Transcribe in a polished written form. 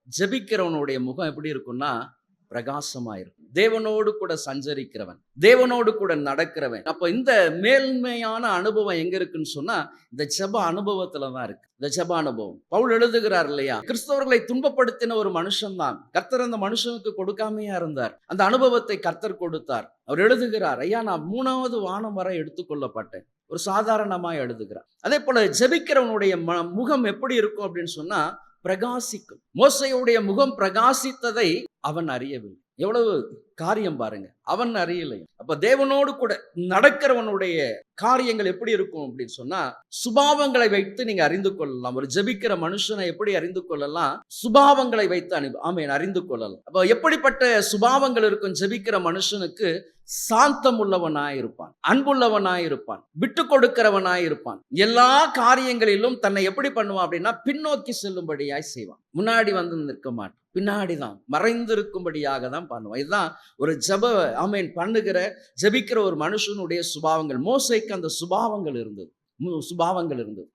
ஜெபிக்கிறவனுடைய முகம் எப்படி இருக்கும்னா பிரகாசமா இருக்கும். தேவனோடு கூட சஞ்சரிக்கிறவன், தேவனோடு கூட நடக்கிறவன். அப்ப இந்த மேன்மையான அனுபவம் எங்க இருக்குன்னு சொன்னா, இந்த ஜெப அனுபவத்துல தான் இருக்கு. இந்த ஜெப அனுபவம். பவுல் எழுதுகிறார் இல்லையா? கிறிஸ்தவர்களை துன்பப்படுத்தின ஒரு மனுஷன் தான். கர்த்தர் அந்த மனுஷனுக்கு கொடுக்காமையா இருந்தார். அந்த அனுபவத்தை கர்த்தர் கொடுத்தார். அவர் எழுதுகிறார், ஐயா நான் 3வது வானம் வரை எடுத்துக்கொள்ளப்பட்டேன். ஒரு சாதாரணமா எழுதுகிறார். அதே போல ஜெபிக்கிறவனுடைய முகம் எப்படி இருக்கும் அப்படின்னு சொன்னா பிரகாசிக்கும். மோசேயுடைய முகம் பிரகாசித்ததை அவன் அறியவில்லை. எவ்வளவு காரியம் பாருங்க, அவன் அறியலை. அப்ப தேவனோடு கூட நடக்கிறவனுடைய காரியங்கள் எப்படி இருக்கும் அப்படின்னு சொன்னா, சுபாவங்களை வைத்து நீங்க அறிந்து கொள்ளலாம். ஒரு ஜெபிக்கிற மனுஷனை எப்படி அறிந்து கொள்ளலாம்? சுபாவங்களை வைத்து ஆமென் அறிந்து கொள்ளலாம். அப்ப எப்படிப்பட்ட சுபாவங்கள் இருக்கும் ஜெபிக்கிற மனுஷனுக்கு? சாந்தம் உள்ளவனாயிருப்பான், அன்புள்ளவனாயிருப்பான், விட்டு கொடுக்கிறவனாயிருப்பான். எல்லா காரியங்களிலும் தன்னை எப்படி பண்ணுவான் அப்படின்னா பின்னோக்கி செல்லும்படியாய் செய்வான். முன்னாடி வந்து நிற்க மாட்டான், பின்னாடிதான் மறைந்திருக்கும்படியாக தான் பண்ணுவான். இதுதான் ஒரு ஆமென் ஜெபிக்கிற ஒரு மனுஷனுடைய சுபாவங்கள். மோசேக்கு அந்த சுபாவங்கள் இருந்தது.